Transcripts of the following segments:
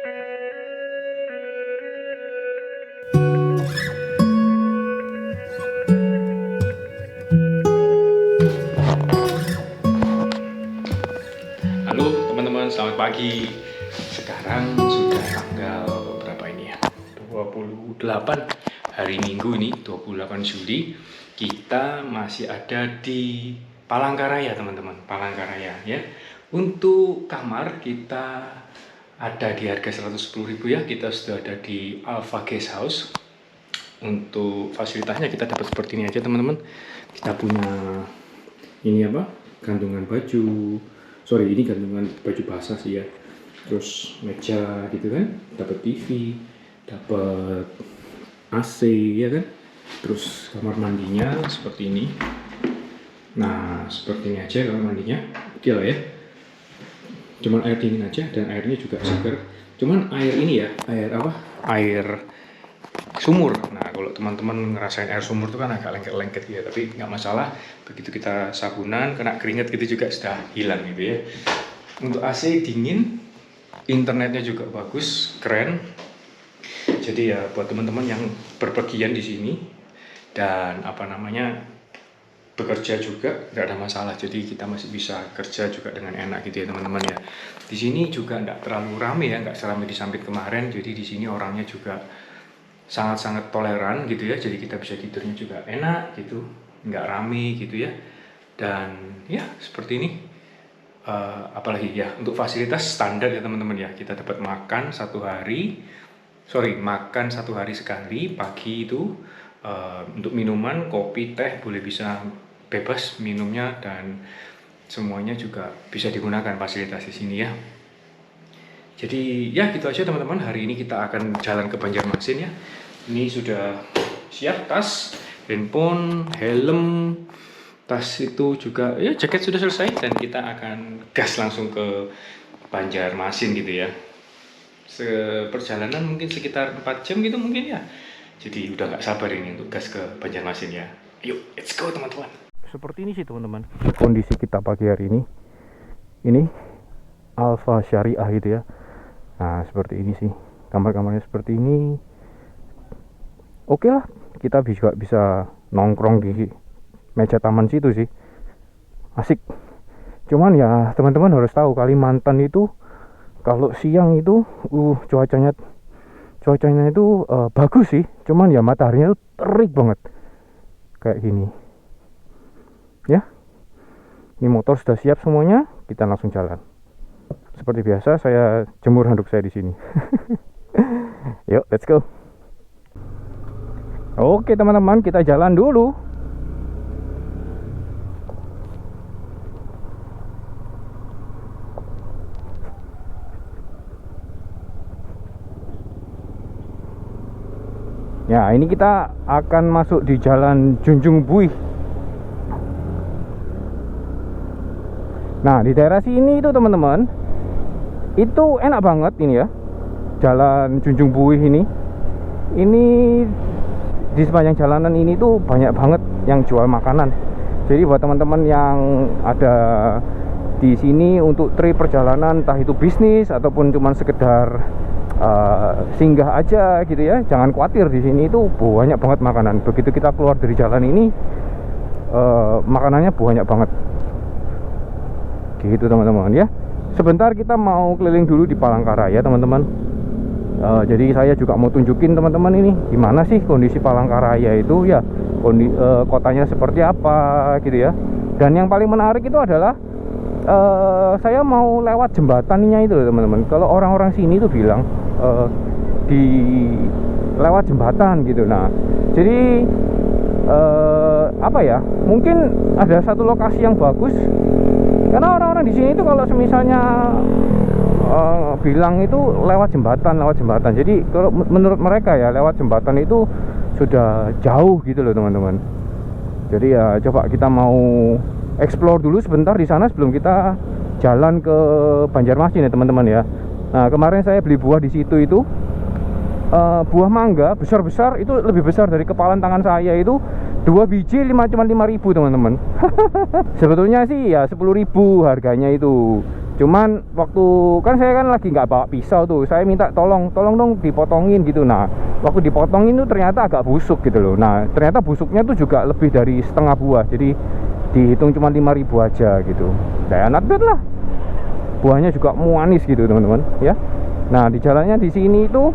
Halo teman-teman, selamat pagi. Sekarang sudah tanggal berapa ini ya? 28 hari Minggu ini, 28 Juli. Kita masih ada di Palangkaraya teman-teman, Palangkaraya ya. Untuk kamar kita ada di harga 110.000 ya. Kita sudah ada di Alpha Guest House. Untuk fasilitasnya kita dapat seperti ini aja teman-teman. Kita punya ini apa? Gantungan baju. Sorry, ini gantungan baju basah sih ya. Terus meja gitu kan, dapat TV, dapat AC ya kan. Terus kamar mandinya seperti ini. Nah, seperti ini aja kamar mandinya. Oke lah ya. Cuman air dingin aja dan airnya juga seger. Cuman air ini ya, air apa? Air sumur. Nah, kalau teman-teman ngerasain air sumur itu kan agak lengket-lengket gitu ya, tapi nggak masalah. Begitu kita sabunan, kena keringat gitu juga sudah hilang gitu ya. Untuk AC dingin, internetnya juga bagus, keren. Jadi ya buat teman-teman yang berpergian di sini dan apa namanya bekerja juga nggak ada masalah. Jadi kita masih bisa kerja juga dengan enak gitu ya teman-teman ya. Di sini juga nggak terlalu rame ya, nggak seramai di Sampit kemarin. Jadi di sini orangnya juga sangat-sangat toleran gitu ya, jadi kita bisa tidurnya juga enak gitu, nggak rame gitu ya. Dan ya seperti ini. Apalagi ya untuk fasilitas standar ya teman-teman ya, kita dapat makan satu hari sekali pagi itu. Untuk minuman kopi teh boleh bisa bebas minumnya dan semuanya juga bisa digunakan fasilitas di sini ya. Jadi ya gitu aja teman-teman, hari ini kita akan jalan ke Banjarmasin ya. Ini sudah siap tas, handphone, helm, tas itu juga ya, jaket sudah selesai dan kita akan gas langsung ke Banjarmasin gitu ya. Perjalanan mungkin sekitar 4 jam gitu mungkin ya. Jadi udah gak sabar ini untuk gas ke Banjarmasin ya. Yuk, let's go teman-teman. Seperti ini sih teman-teman kondisi kita pagi hari ini. Ini Alpha Syariah gitu ya. Nah seperti ini sih, kamar-kamarnya seperti ini. Oke lah, kita juga bisa nongkrong di meja taman situ sih, asik. Cuman ya teman-teman harus tahu, Kalimantan itu kalau siang itu cuacanya itu bagus sih. Cuman ya mataharinya itu terik banget kayak gini ya. Ini motor sudah siap semuanya, kita langsung jalan. Seperti biasa saya jemur handuk saya di sini. Yuk, let's go. Oke teman-teman, kita jalan dulu. Ya, ini kita akan masuk di Jalan Junjung Buih. Nah, di daerah sini itu teman-teman, itu enak banget ini ya, Jalan Junjung Buih ini. Ini di sepanjang jalanan ini tuh banyak banget yang jual makanan. Jadi buat teman-teman yang ada di sini untuk trip perjalanan, entah itu bisnis ataupun cuman sekedar singgah aja gitu ya, jangan khawatir, di sini itu banyak banget makanan. Begitu kita keluar dari jalan ini, makanannya banyak banget. Gitu teman-teman ya. Sebentar kita mau keliling dulu di Palangkaraya teman-teman. Jadi saya juga mau tunjukin teman-teman ini gimana sih kondisi Palangkaraya itu ya, kotanya seperti apa gitu ya. Dan yang paling menarik itu adalah saya mau lewat jembatannya itu teman-teman. Kalau orang-orang sini tuh bilang di lewat jembatan gitu. Nah jadi apa ya, mungkin ada satu lokasi yang bagus karena orang-orang di sini itu kalau misalnya bilang itu lewat jembatan. Jadi kalau menurut mereka ya, lewat jembatan itu sudah jauh gitu loh teman-teman. Jadi ya coba kita mau explore dulu sebentar di sana sebelum kita jalan ke Banjarmasin ya teman-teman ya. Nah kemarin saya beli buah di situ itu, buah mangga besar-besar, itu lebih besar dari kepalan tangan saya itu. 2 biji cuma 5.000 teman-teman. Sebetulnya sih ya 10.000 harganya itu. Cuman waktu kan saya kan lagi nggak bawa pisau tuh, saya minta tolong dong dipotongin gitu. Nah waktu dipotongin tuh ternyata agak busuk gitu loh. Nah ternyata busuknya tuh juga lebih dari setengah buah, jadi dihitung cuma 5.000 aja gitu. Dan not bad lah, buahnya juga manis gitu teman-teman ya. Nah di jalannya di sini tuh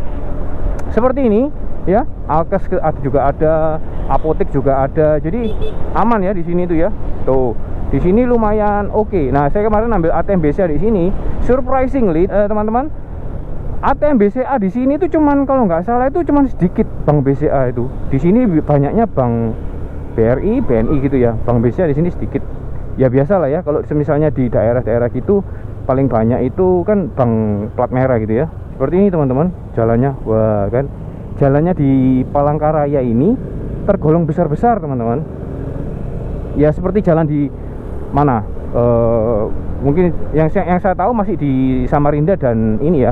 seperti ini ya, alkes juga ada, apotek juga ada, jadi aman ya di sini tuh ya. Tuh di sini lumayan oke. Nah saya kemarin ambil ATM BCA di sini, surprisingly teman-teman, ATM BCA di sini tuh cuman kalau nggak salah itu cuman sedikit bank BCA itu. Di sini banyaknya bank BRI, BNI gitu ya. Bank BCA di sini sedikit. Ya biasa lah ya, kalau misalnya di daerah-daerah gitu paling banyak itu kan bank plat merah gitu ya. Seperti ini teman-teman jalannya. Wah kan, jalannya di Palangkaraya ini tergolong besar-besar teman-teman. Ya seperti jalan di mana? Mungkin yang saya tahu masih di Samarinda dan ini ya,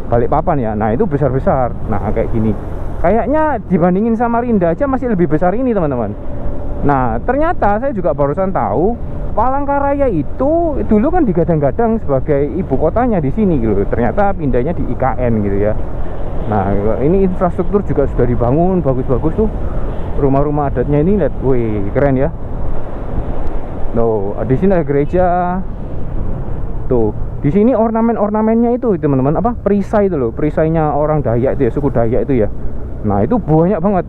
Balikpapan ya. Nah itu besar-besar. Nah kayak gini, kayaknya dibandingin Samarinda aja masih lebih besar ini teman-teman. Nah ternyata saya juga barusan tahu Palangkaraya itu dulu kan digadang-gadang sebagai ibu kotanya di sini gitu. Ternyata pindahnya di IKN gitu ya. Nah ini infrastruktur juga sudah dibangun bagus-bagus tuh. Rumah-rumah adatnya ini lihat, wih keren ya. Tuh di sini ada gereja. Tuh di sini ornamen-ornamennya itu teman-teman, apa, perisai itu loh, perisainya orang Dayak itu ya, suku Dayak itu ya. Nah itu banyak banget.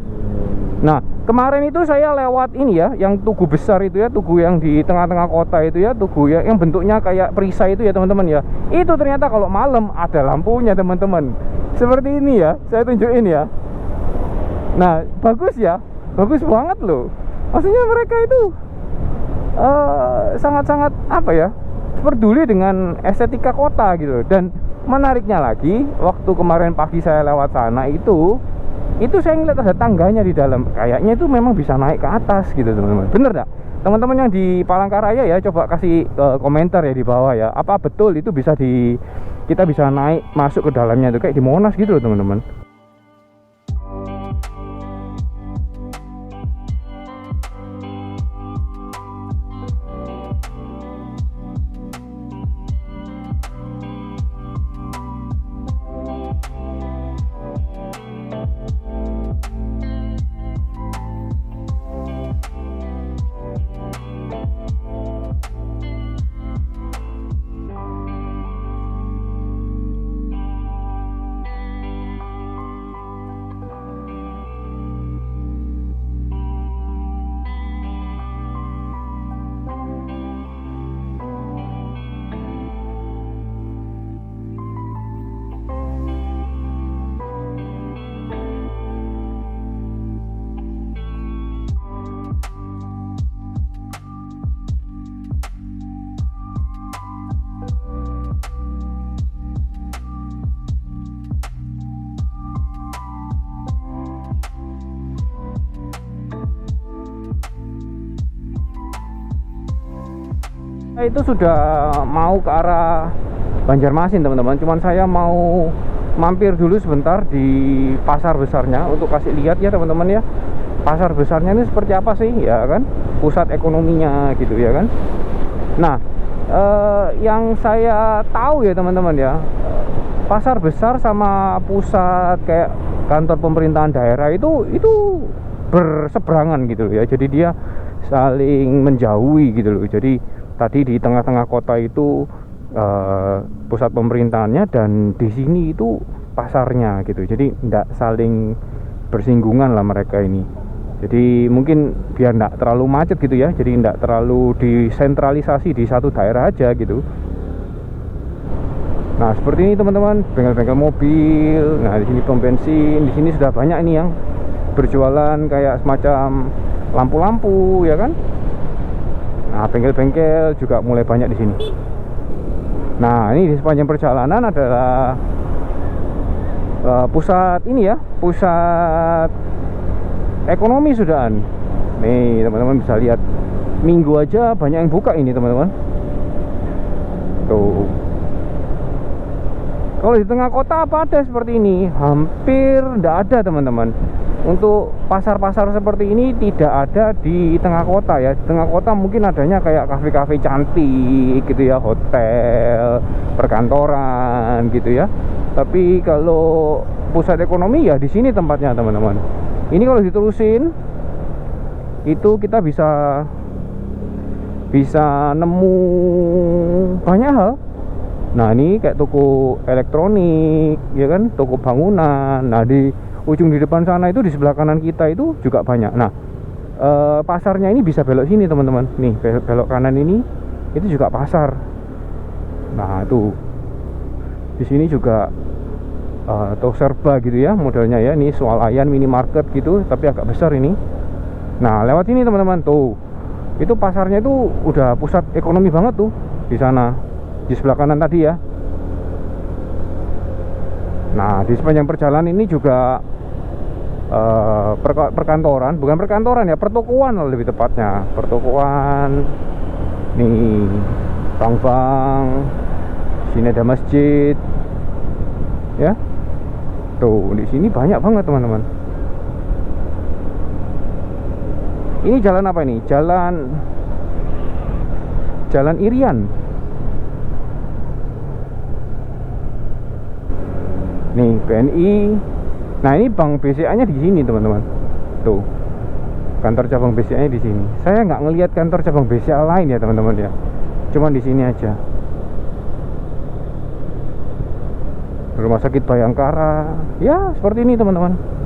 Nah kemarin itu saya lewat ini ya, yang tugu besar itu ya, tugu yang di tengah-tengah kota itu ya, tugu ya, yang bentuknya kayak perisai itu ya teman-teman ya. Itu ternyata kalau malam ada lampunya teman-teman. Seperti ini ya, saya tunjukin ya. Nah bagus ya, bagus banget loh. Maksudnya mereka itu sangat-sangat apa ya, peduli dengan estetika kota gitu. Dan menariknya lagi, waktu kemarin pagi saya lewat sana itu saya ngeliat ada tangganya di dalam. Kayaknya itu memang bisa naik ke atas gitu teman-teman. Bener gak? Teman-teman yang di Palangkaraya ya, coba kasih komentar ya di bawah ya. Apa betul itu bisa kita bisa naik masuk ke dalamnya, itu kayak di Monas gitu loh teman-teman. Itu sudah mau ke arah Banjarmasin teman-teman. Cuman saya mau mampir dulu sebentar di pasar besarnya untuk kasih lihat ya teman-teman ya, pasar besarnya ini seperti apa sih ya kan, pusat ekonominya gitu ya kan. Nah yang saya tahu ya teman-teman ya, pasar besar sama pusat kayak kantor pemerintahan daerah itu berseberangan gitu loh ya. Jadi dia saling menjauhi gitu loh. Jadi tadi di tengah-tengah kota itu pusat pemerintahannya, dan di sini itu pasarnya gitu. Jadi tidak saling bersinggungan lah mereka ini. Jadi mungkin biar tidak terlalu macet gitu ya. Jadi tidak terlalu disentralisasi di satu daerah aja gitu. Nah seperti ini teman-teman, bengkel-bengkel mobil. Nah di sini pom bensin. Di sini sudah banyak ini yang berjualan kayak semacam lampu-lampu ya kan. Nah, bengkel-bengkel juga mulai banyak di sini. Nah, ini di sepanjang perjalanan adalah pusat ini ya, pusat ekonomi sudahan. Nih, teman-teman bisa lihat. Minggu aja banyak yang buka ini, teman-teman. Tuh. Kalau di tengah kota apa ada seperti ini? Hampir tidak ada, teman-teman. untuk pasar-pasar seperti ini tidak ada di tengah kota ya. Di tengah kota mungkin adanya kayak kafe-kafe cantik gitu ya, hotel, perkantoran gitu ya. Tapi kalau pusat ekonomi ya di sini tempatnya teman-teman. Ini kalau diterusin itu kita bisa nemu banyak hal. Nah ini kayak toko elektronik ya kan, toko bangunan. Nah di ujung di depan sana itu, di sebelah kanan kita itu juga banyak. Nah pasarnya ini bisa belok sini teman-teman. Nih belok kanan ini itu juga pasar. Nah tuh di sini juga toko serba gitu ya modelnya ya. Ini swalayan minimarket gitu tapi agak besar ini. Nah lewat sini teman-teman tuh, itu pasarnya itu udah pusat ekonomi banget tuh di sana, di sebelah kanan tadi ya. Nah di sepanjang perjalanan ini juga perkantoran, bukan perkantoran ya, pertokoan lebih tepatnya, pertokoan. Nih bank-bank, sini ada masjid ya. Tuh di sini banyak banget teman-teman. Ini jalan apa ini? Jalan Irian. Nih BNI. Nah ini bank BCA-nya di sini teman-teman. Tuh kantor cabang BCA-nya di sini. Saya nggak ngelihat kantor cabang BCA lain ya teman-teman ya. Cuman di sini aja. Rumah sakit Bayangkara. Ya seperti ini teman-teman.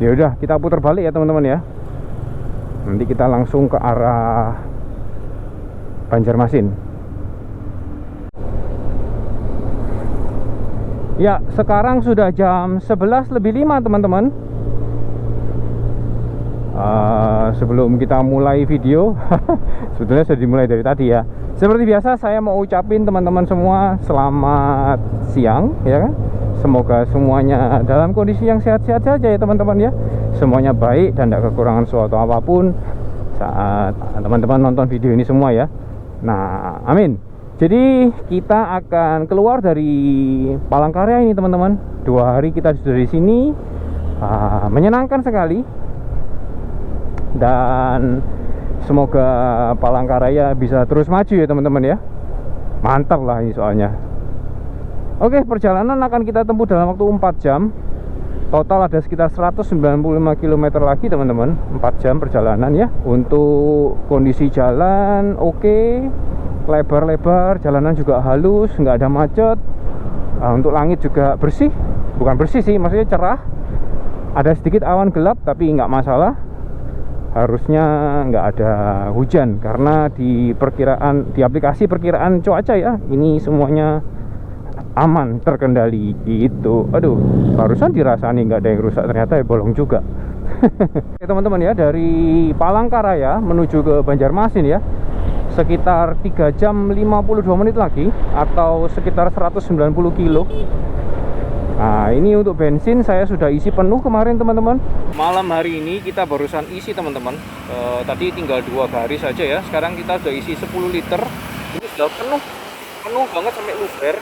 Ya udah kita putar balik ya teman-teman ya. Nanti kita langsung ke arah Banjarmasin. Ya, sekarang sudah jam 11:05 teman-teman. Sebelum kita mulai video sebetulnya sudah dimulai dari tadi ya. Seperti biasa saya mau ucapin teman-teman semua selamat siang ya kan. Semoga semuanya dalam kondisi yang sehat-sehat saja ya teman-teman ya. Semuanya baik dan tidak kekurangan suatu apapun saat teman-teman nonton video ini semua ya. Nah, amin. Jadi kita akan keluar dari Palangkaraya ini teman-teman. 2 hari kita sudah di sini, menyenangkan sekali. Dan semoga Palangkaraya bisa terus maju ya teman-teman ya. Mantap lah ini soalnya. Oke, perjalanan akan kita tempuh dalam waktu 4 jam. Total ada sekitar 195 km lagi teman-teman. 4 jam perjalanan ya. Untuk kondisi jalan oke. Lebar-lebar, jalanan juga halus, nggak ada macet. Untuk langit juga bersih, bukan bersih sih, maksudnya cerah. Ada sedikit awan gelap tapi nggak masalah. Harusnya nggak ada hujan karena di aplikasi perkiraan cuaca ya, ini semuanya aman, terkendali gitu. Aduh, barusan dirasani nggak ada yang rusak, ternyata ya bolong juga. Oke teman-teman ya, dari Palangkaraya menuju ke Banjarmasin ya, sekitar 3 jam 52 menit lagi, atau sekitar 190 kilo. Nah ini untuk bensin saya sudah isi penuh kemarin teman-teman. Malam hari ini kita barusan isi teman-teman. Tadi tinggal 2 garis saja ya. Sekarang kita sudah isi 10 liter. Ini sudah penuh banget sampai luber.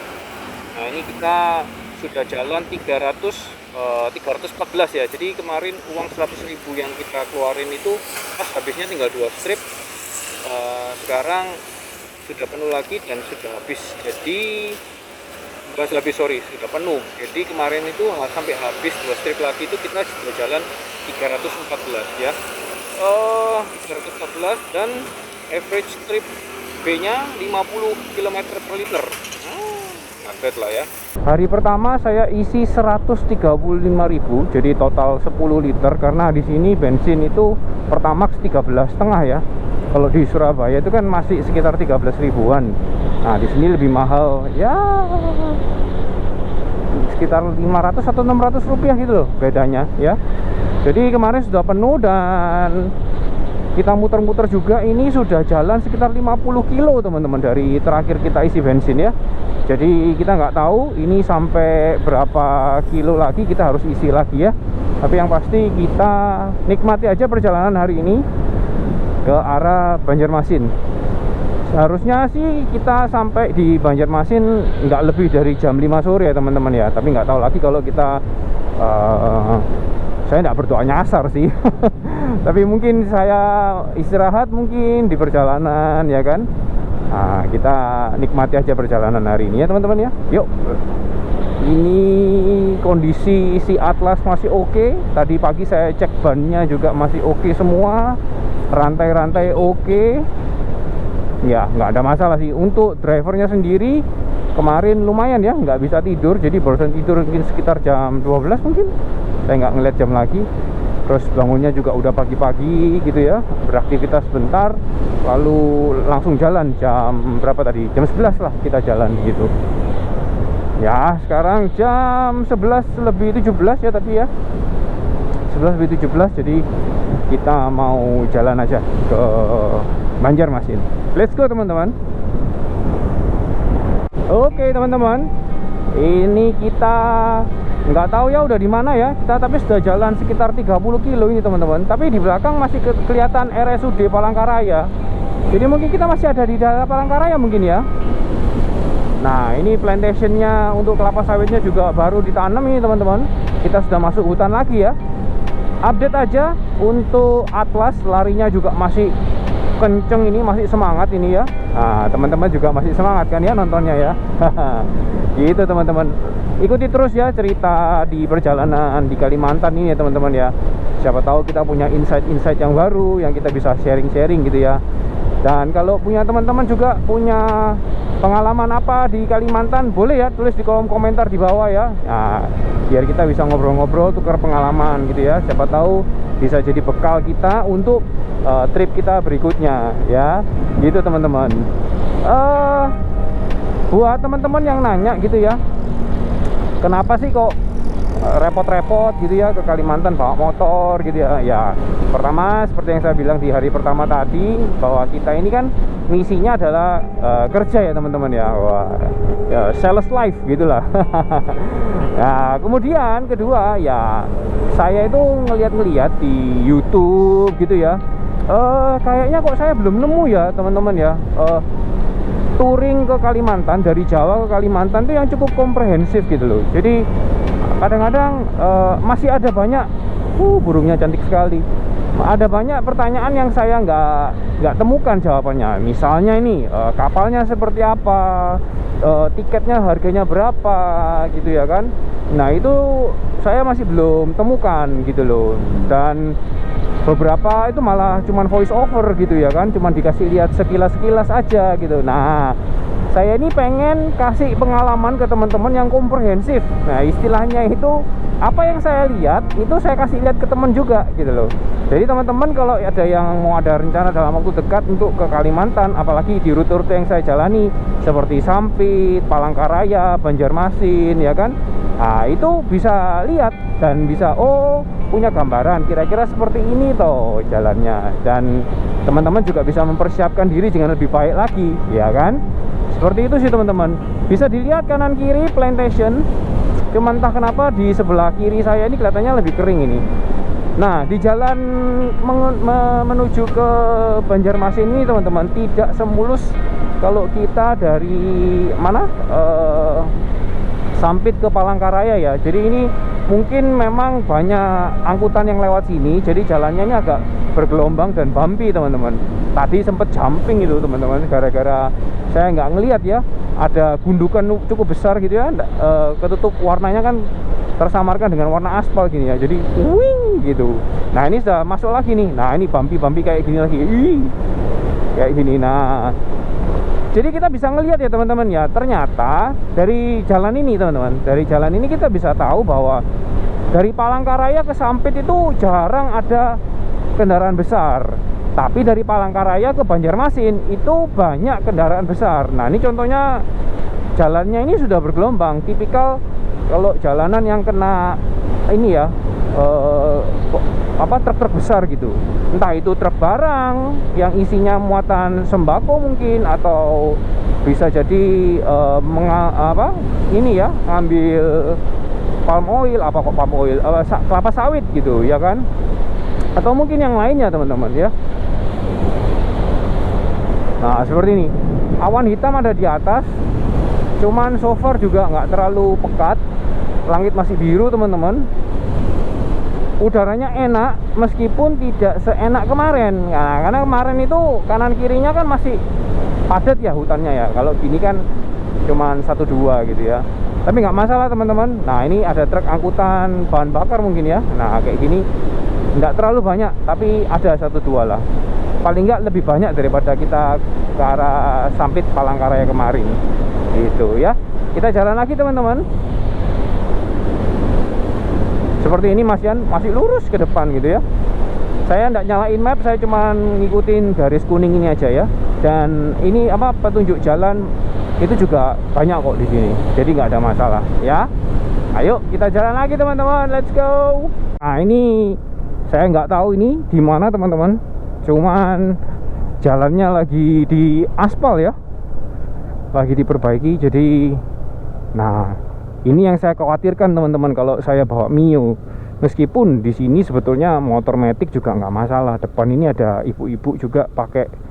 Nah ini kita sudah jalan 314 ya. Jadi kemarin uang 100.000 yang kita keluarin itu pas habisnya tinggal 2 strip. Sekarang sudah penuh lagi dan sudah habis. Jadi sudah penuh. Jadi kemarin itu sampai habis 2 strip lagi itu kita sudah jalan 314 ya. 314 dan average trip B-nya 50 km per liter. Ngaget lah ya. Hari pertama saya isi 135.000, jadi total 10 liter karena di sini bensin itu Pertamax 13,5 ya. Kalau di Surabaya itu kan masih sekitar 13 ribuan. Nah, di sini lebih mahal ya, sekitar 500 atau 600 rupiah gitu loh bedanya ya. Jadi kemarin sudah penuh dan kita muter-muter juga. Ini sudah jalan sekitar 50 kilo teman-teman dari terakhir kita isi bensin ya. Jadi kita nggak tahu ini sampai berapa kilo lagi kita harus isi lagi ya. Tapi yang pasti kita nikmati aja perjalanan hari ini ke arah Banjarmasin. Seharusnya sih kita sampai di Banjarmasin nggak lebih dari jam 5 sore ya teman-teman ya. Tapi nggak tahu lagi kalau kita Saya tidak berdoa nyasar sih. Tapi mungkin saya istirahat mungkin di perjalanan ya kan. Nah, kita nikmati aja perjalanan hari ini ya teman-teman ya. Yuk. Ini kondisi si Atlas masih oke. Tadi pagi saya cek bannya juga masih oke semua. Rantai-rantai oke. Ya nggak ada masalah sih. Untuk drivernya sendiri kemarin lumayan ya, nggak bisa tidur. Jadi barusan tidur mungkin sekitar jam 12 mungkin. Saya nggak ngeliat jam lagi. Terus bangunnya juga udah pagi-pagi gitu ya, beraktivitas sebentar, lalu langsung jalan. Jam berapa tadi? Jam 11 lah kita jalan gitu. Ya sekarang jam 11 lebih 17 ya tadi ya, 11 lebih 17. Jadi kita mau jalan aja ke Banjarmasin. Let's go teman-teman. Oke teman-teman, ini kita nggak tahu ya udah di mana ya kita, tapi sudah jalan sekitar 30 kilo ini teman-teman. Tapi di belakang masih kelihatan RSUD Palangkaraya. Jadi mungkin kita masih ada di daerah Palangkaraya mungkin ya. Nah ini plantationnya untuk kelapa sawitnya juga baru ditanam ini teman-teman. Kita sudah masuk hutan lagi ya. Update aja untuk Atlas, larinya juga masih kenceng ini, masih semangat ini ya. Nah teman-teman juga masih semangat kan ya nontonnya ya. Gitu teman-teman, ikuti terus ya cerita di perjalanan di Kalimantan ini ya teman-teman ya. Siapa tahu kita punya insight-insight yang baru yang kita bisa sharing-sharing gitu ya. Dan kalau punya teman-teman juga punya pengalaman apa di Kalimantan, boleh ya tulis di kolom komentar di bawah ya. Nah biar kita bisa ngobrol-ngobrol, tukar pengalaman gitu ya. Siapa tahu bisa jadi bekal kita untuk trip kita berikutnya ya, gitu teman-teman. Buat teman-teman yang nanya gitu ya, kenapa sih kok repot-repot gitu ya ke Kalimantan bawa motor gitu ya. Ya pertama seperti yang saya bilang di hari pertama tadi, bahwa kita ini kan misinya adalah kerja ya teman-teman ya. Wah, ya sales life gitulah. Nah kemudian kedua ya, saya itu ngeliat-ngeliat di YouTube gitu ya. Kayaknya kok saya belum nemu ya teman-teman ya, touring ke Kalimantan, dari Jawa ke Kalimantan itu yang cukup komprehensif gitu loh. Jadi kadang-kadang masih ada banyak, burungnya cantik sekali, ada banyak pertanyaan yang saya nggak temukan jawabannya. Misalnya ini kapalnya seperti apa, tiketnya harganya berapa gitu ya kan. Nah itu saya masih belum temukan gitu loh. Dan beberapa itu malah cuman voice over gitu ya kan, cuman dikasih lihat sekilas-sekilas aja gitu. Nah saya ini pengen kasih pengalaman ke teman-teman yang komprehensif. Nah istilahnya itu apa yang saya lihat itu saya kasih lihat ke teman juga gitu loh. Jadi teman-teman kalau ada yang mau ada rencana dalam waktu dekat untuk ke Kalimantan, apalagi di rute-rute yang saya jalani seperti Sampit, Palangkaraya, Banjarmasin ya kan, nah itu bisa lihat dan bisa punya gambaran kira-kira seperti ini toh jalannya. Dan teman-teman juga bisa mempersiapkan diri dengan lebih baik lagi ya kan. Seperti itu sih teman-teman. Bisa dilihat kanan kiri plantation. Cuman entah kenapa di sebelah kiri saya ini kelihatannya lebih kering ini. Nah di jalan menuju ke Banjarmasin ini teman-teman tidak semulus kalau kita dari mana Sampit ke Palangkaraya ya. Jadi ini mungkin memang banyak angkutan yang lewat sini, jadi jalannya ini agak bergelombang dan bumpy teman-teman. Tadi sempet jumping itu teman-teman, gara-gara saya nggak ngelihat ya ada gundukan cukup besar gitu ya. Ketutup warnanya kan tersamarkan dengan warna aspal gini ya, jadi wing gitu. Nah ini sudah masuk lagi nih. Nah ini bumpy kayak gini lagi. Kayak gini. Nah jadi kita bisa ngelihat ya teman-teman ya, ternyata dari jalan ini teman-teman, dari jalan ini kita bisa tahu bahwa dari Palangkaraya ke Sampit itu jarang ada kendaraan besar. Tapi dari Palangkaraya ke Banjarmasin itu banyak kendaraan besar. Nah ini contohnya jalannya ini sudah bergelombang, tipikal kalau jalanan yang kena ini ya truk-truk besar gitu. Entah itu truk barang yang isinya muatan sembako mungkin, atau bisa jadi ngambil palm oil, kelapa sawit gitu ya kan, atau mungkin yang lainnya teman-teman ya. Nah seperti ini, awan hitam ada di atas, cuman so far juga nggak terlalu pekat, langit masih biru teman-teman. udaranya enak meskipun tidak seenak kemarin. Nah, karena kemarin itu kanan kirinya kan masih padat ya hutannya ya. Kalau gini kan cuman 1-2 gitu ya. Tapi nggak masalah teman-teman. Nah, ini ada truk angkutan bahan bakar mungkin ya. Nah, kayak gini nggak terlalu banyak, tapi ada 1-2 lah. Paling nggak lebih banyak daripada kita ke arah Sampit Palangkaraya kemarin. Gitu ya. Kita jalan lagi teman-teman. Seperti ini Mas Yan, masih lurus ke depan gitu ya. Saya nggak nyalain map, saya cuma ngikutin garis kuning ini aja ya. Dan ini apa, petunjuk jalan itu juga banyak kok di sini, jadi nggak ada masalah ya. Ayo kita jalan lagi teman-teman, let's go. Nah, ini saya nggak tahu ini di mana teman-teman, cuman jalannya lagi di aspal ya, lagi diperbaiki. Jadi nah, ini yang saya khawatirkan teman-teman kalau saya bawa Mio. Meskipun di sini sebetulnya motor matic juga nggak masalah. Depan ini ada ibu-ibu juga pakai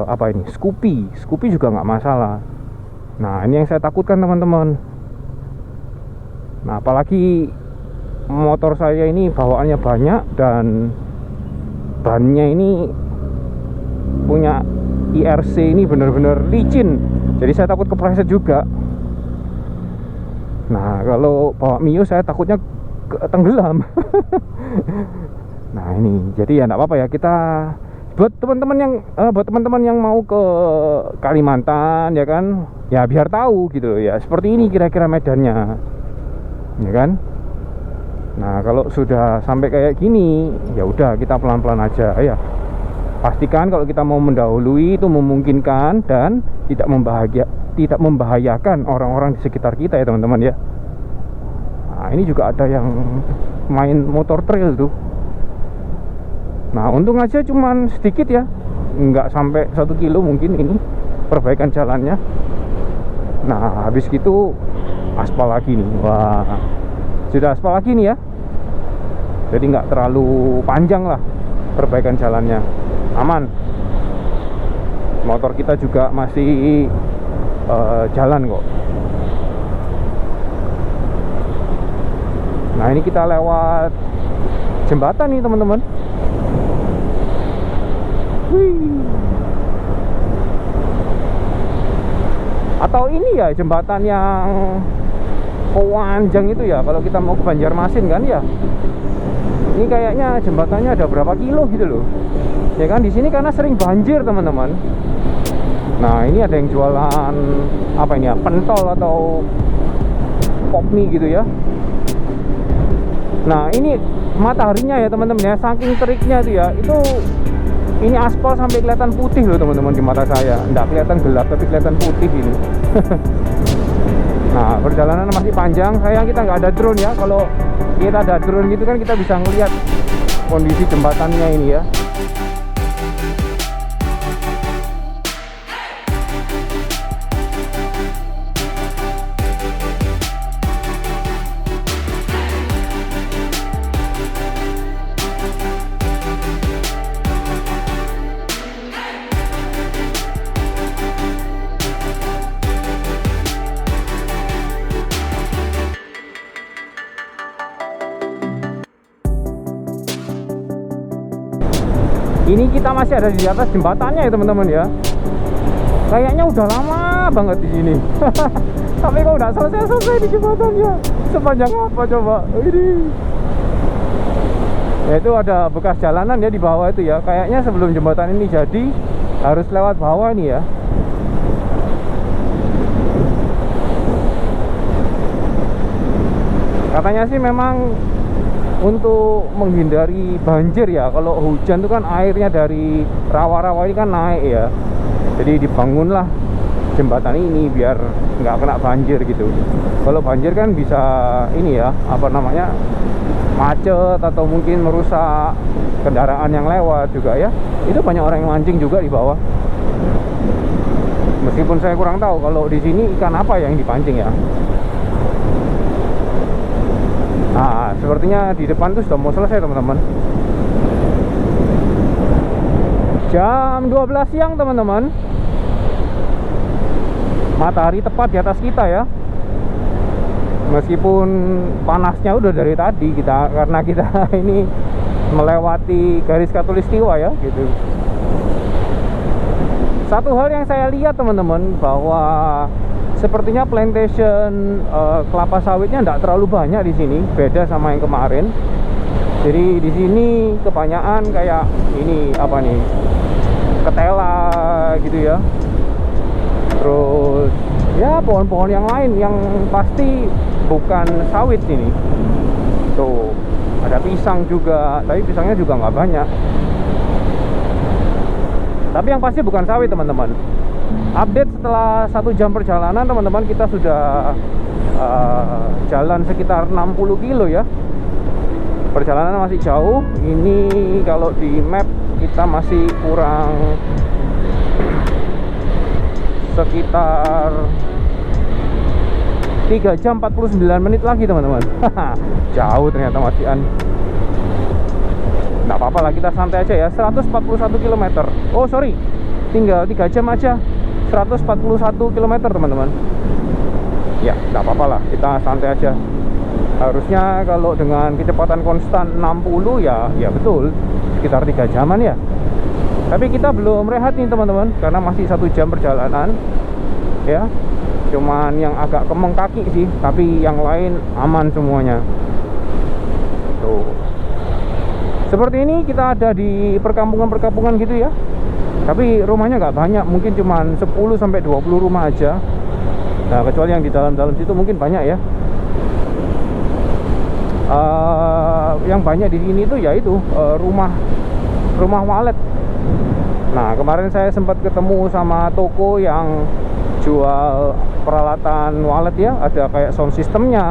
apa ini, Scoopy juga nggak masalah. Nah, ini yang saya takutkan teman-teman. Nah, apalagi motor saya ini bawaannya banyak dan bannya ini punya IRC ini benar-benar licin. Jadi saya takut kepleset juga. Nah, kalau bawa Mio saya takutnya tenggelam. Nah, ini jadi ya enggak apa-apa ya, kita buat teman-teman yang mau ke Kalimantan ya kan, ya biar tahu gitu ya, seperti ini kira-kira medannya ya kan. Nah, kalau sudah sampai kayak gini ya udah kita pelan-pelan aja ya. Pastikan kalau kita mau mendahului itu memungkinkan dan tidak membahayakan orang-orang di sekitar kita ya teman-teman ya. Nah, ini juga ada yang main motor trail tuh. Nah, untung aja cuman sedikit ya, nggak sampai 1 kilo mungkin ini perbaikan jalannya. Nah, habis gitu aspal lagi nih. Wah, sudah aspal lagi nih ya. Jadi nggak terlalu panjang lah perbaikan jalannya, aman. Motor kita juga masih jalan kok. Nah, ini kita lewat jembatan nih teman-teman. Atau ini ya jembatan yang Pewanjang itu ya, kalau kita mau ke Banjarmasin kan ya. Ini kayaknya jembatannya ada berapa kilo gitu loh. Ya kan, di sini karena sering banjir teman-teman. Nah, ini ada yang jualan apa ini ya, pentol atau pop mie gitu ya. Nah, ini mataharinya ya teman-teman ya, saking teriknya tuh ya, itu ini aspal sampai kelihatan putih loh teman-teman di mata saya. Nggak kelihatan gelap tapi kelihatan putih ini. Nah, perjalanan masih panjang. Sayang kita nggak ada drone ya. Kalau kita ada drone gitu kan kita bisa ngelihat kondisi jembatannya ini ya. Ini kita masih ada di atas jembatannya ya teman-teman ya. Kayaknya udah lama banget di sini. Tapi kok udah selesai di jembatannya. Sepanjang apa coba? Ini. Ya, itu ada bekas jalanan ya di bawah itu ya. Kayaknya sebelum jembatan ini jadi harus lewat bawah ini ya. Katanya sih memang untuk menghindari banjir ya, kalau hujan itu kan airnya dari rawa-rawa ini kan naik ya, jadi dibangunlah jembatan ini biar nggak kena banjir gitu. Kalau banjir kan bisa ini ya, apa namanya, macet atau mungkin merusak kendaraan yang lewat juga ya. Itu banyak orang yang mancing juga di bawah, meskipun saya kurang tahu kalau di sini ikan apa yang dipancing ya. Nah, sepertinya di depan tuh sudah mau selesai teman-teman. Jam 12 siang teman-teman. Matahari tepat di atas kita ya. Meskipun panasnya udah dari tadi kita, karena kita ini melewati garis khatulistiwa ya gitu. Satu hal yang saya lihat teman-teman, bahwa sepertinya plantation kelapa sawitnya tidak terlalu banyak di sini, beda sama yang kemarin. Jadi di sini kebanyakan kayak ini apa nih, ketela gitu ya. Terus ya pohon-pohon yang lain yang pasti bukan sawit ini. Tuh, ada pisang juga, tapi pisangnya juga nggak banyak. Tapi yang pasti bukan sawit teman-teman. Update setelah 1 jam perjalanan teman-teman, kita sudah jalan sekitar 60 kilo ya. Perjalanan masih jauh. Ini kalau di map kita masih kurang sekitar 3 jam 49 menit lagi teman-teman. Jauh ternyata masian. Nggak apa-apa lah, kita santai aja ya. 141 km. Oh sorry, tinggal 3 jam aja 141 km teman-teman. Ya nggak apa-apa lah, kita santai aja. Harusnya kalau dengan kecepatan konstan 60 ya betul sekitar 3 jaman ya. Tapi kita belum rehat nih teman-teman, karena masih 1 jam perjalanan ya. Cuman yang agak kemeng kaki sih, tapi yang lain aman semuanya. Tuh, seperti ini kita ada di perkampungan-perkampungan gitu ya. Tapi rumahnya nggak banyak, mungkin cuman 10 sampai 20 rumah aja. Nah, kecuali yang di dalam-dalam situ mungkin banyak ya. Yang banyak di sini tuh yaitu rumah walet. Nah, kemarin saya sempat ketemu sama toko yang jual peralatan walet ya, ada kayak sound systemnya.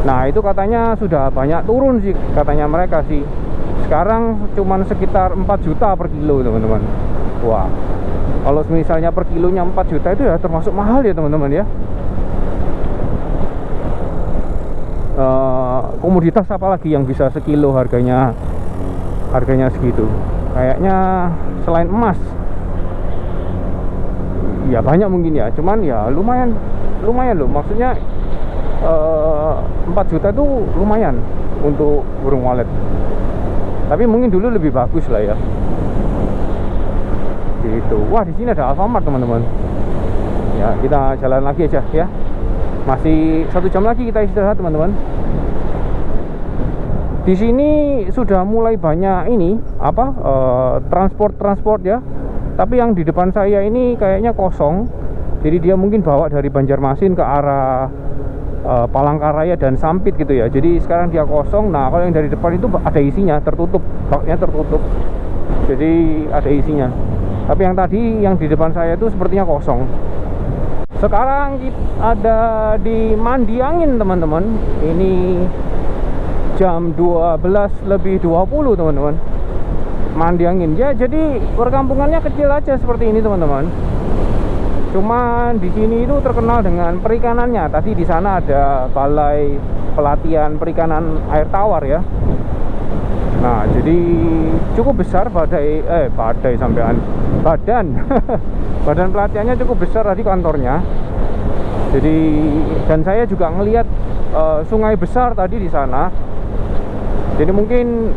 Nah, itu katanya sudah banyak turun sih katanya mereka sih. Sekarang cuman sekitar 4 juta per kilo teman-teman. Wah, kalau misalnya per kilonya 4 juta itu ya termasuk mahal ya teman-teman ya. Komoditas apa lagi yang bisa sekilo harganya segitu? Kayaknya selain emas ya banyak mungkin ya, cuman ya lumayan loh. Maksudnya 4 juta itu lumayan untuk burung walet. Tapi mungkin dulu lebih bagus lah ya. Gitu. Wah, di sini ada Alfamart teman-teman. Ya, kita jalan lagi aja ya. Masih 1 jam lagi kita istirahat teman-teman. Di sini sudah mulai banyak ini apa transport ya. Tapi yang di depan saya ini kayaknya kosong. Jadi dia mungkin bawa dari Banjarmasin ke arah Palangkaraya dan Sampit gitu ya. Jadi sekarang dia kosong. Nah, kalau yang dari depan itu ada isinya, tertutup, baknya tertutup. Jadi ada isinya. Tapi yang tadi yang di depan saya itu sepertinya kosong. Sekarang kita ada di Mandi Angin teman-teman. Ini jam 12:20 teman-teman. Mandi Angin ya, jadi perkampungannya kecil aja seperti ini teman-teman. Cuman di sini itu terkenal dengan perikanannya. Tadi di sana ada balai pelatihan perikanan air tawar ya. Nah, jadi cukup besar badan badan pelatihannya cukup besar tadi kantornya. Jadi dan saya juga ngelihat sungai besar tadi di sana. Jadi mungkin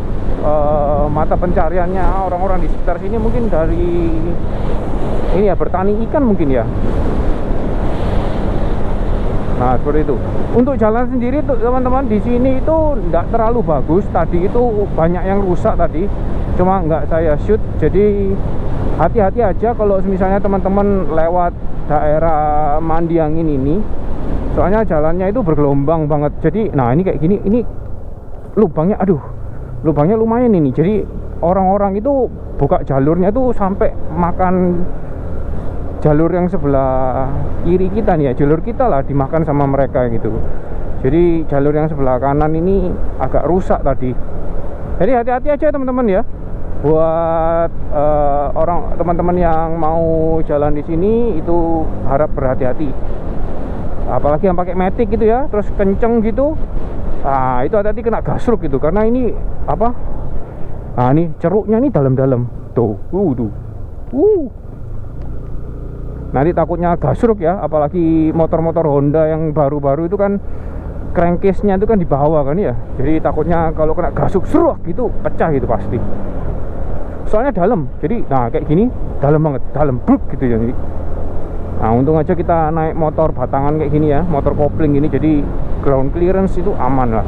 mata pencariannya orang-orang di sekitar sini mungkin dari ini ya, bertani ikan mungkin ya. Nah, seperti itu. Untuk jalan sendiri tuh teman-teman, di sini itu tidak terlalu bagus. Tadi itu banyak yang rusak tadi, cuma nggak saya shoot. Jadi hati-hati aja kalau misalnya teman-teman lewat daerah Mandi Angin ini. Soalnya jalannya itu bergelombang banget. Jadi, nah ini kayak gini, ini lubangnya, lubangnya lumayan ini. Jadi orang-orang itu buka jalurnya tuh sampai makan jalur yang sebelah kiri kita nih ya, jalur kita lah dimakan sama mereka gitu. Jadi jalur yang sebelah kanan ini agak rusak tadi. Jadi hati-hati aja teman-teman ya, buat teman-teman yang mau jalan di sini itu harap berhati-hati. Apalagi yang pakai matic gitu ya, terus kenceng gitu. Nah, itu hati-hati kena gasruk gitu, karena ini apa? Nah, ini ceruknya nih dalam-dalam. Tuh. Nanti takutnya gasruk ya, apalagi motor-motor Honda yang baru-baru itu kan crankcase-nya itu kan di bawah kan ya, jadi takutnya kalau kena gasuk seruak gitu pecah gitu pasti. Soalnya dalam, jadi nah kayak gini dalam banget, dalam bruk gitu ya. Nah untung aja kita naik motor batangan kayak gini ya, motor kopling gini, jadi ground clearance itu aman lah.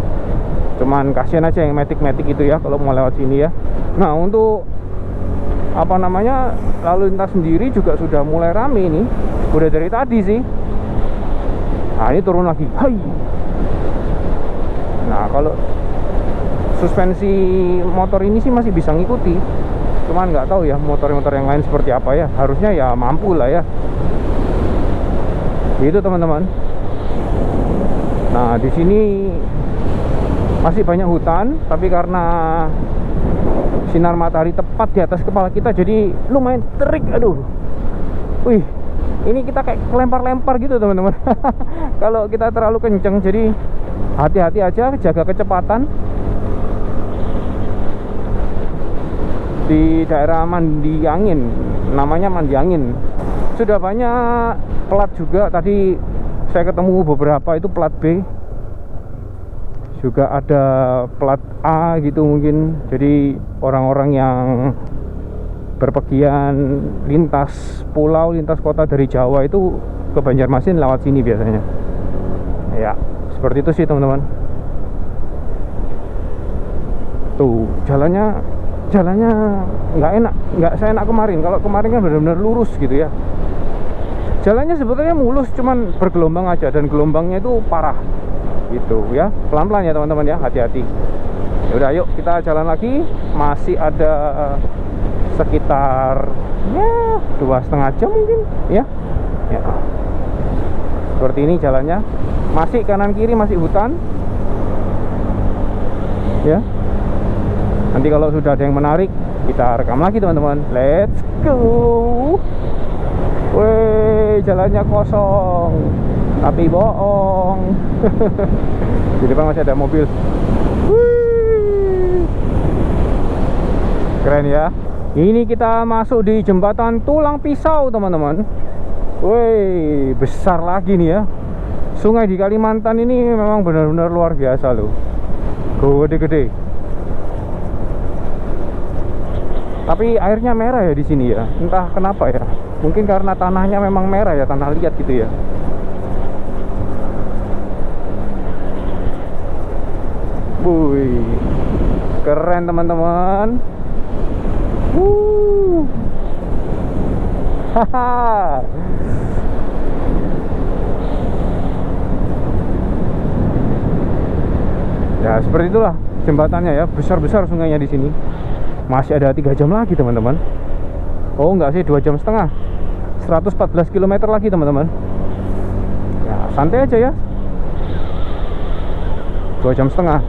Cuman kasihan aja yang matic-matic itu ya kalau mau lewat sini ya. Nah untuk apa namanya, lalu lintas sendiri juga sudah mulai rame ini, udah dari tadi sih. Nah ini turun lagi, hai. Nah kalau suspensi motor ini sih masih bisa ngikuti, cuman nggak tahu ya motor-motor yang lain seperti apa ya. Harusnya ya mampu lah ya, gitu teman-teman. Nah di sini masih banyak hutan, tapi karena sinar matahari tepat di atas kepala kita jadi lumayan terik. Aduh, wih, ini kita kayak lempar-lempar gitu teman-teman. Kalau kita terlalu kenceng, jadi hati-hati aja, jaga kecepatan. Di daerah Mandi Angin, namanya Mandi Angin, sudah banyak plat juga. Tadi saya ketemu beberapa itu plat B, juga ada plat A gitu mungkin. Jadi orang-orang yang berpergian lintas pulau, lintas kota dari Jawa itu ke Banjarmasin lewat sini biasanya. Ya, seperti itu sih teman-teman. Tuh, jalannya nggak enak, nggak seenak kemarin. Kalau kemarin kan benar-benar lurus gitu ya. Jalannya sebetulnya mulus, cuman bergelombang aja, dan gelombangnya itu parah gitu ya. Pelan-pelan ya teman-teman ya, hati-hati. Ya udah, yuk kita jalan lagi. Masih ada sekitar ya 2,5 jam mungkin ya. Ya, seperti ini jalannya, masih kanan kiri masih hutan ya. Nanti kalau sudah ada yang menarik kita rekam lagi teman-teman. Let's go. Weh, jalannya kosong tapi bohong. Di depan masih ada mobil. Wih, keren ya. Ini kita masuk di jembatan Tulang Pisau teman-teman. Wih, besar lagi nih ya. Sungai di Kalimantan ini memang benar-benar luar biasa loh, gede-gede. Tapi airnya merah ya di sini ya, entah kenapa ya. Mungkin karena tanahnya memang merah ya, tanah liat gitu ya. Wih, keren teman-teman. Haha. Ya seperti itulah jembatannya ya, besar-besar sungainya di sini. Masih ada 3 jam lagi teman-teman. Oh enggak sih, 2 jam setengah, 114 km lagi teman-teman. Ya santai aja ya, 2 jam setengah.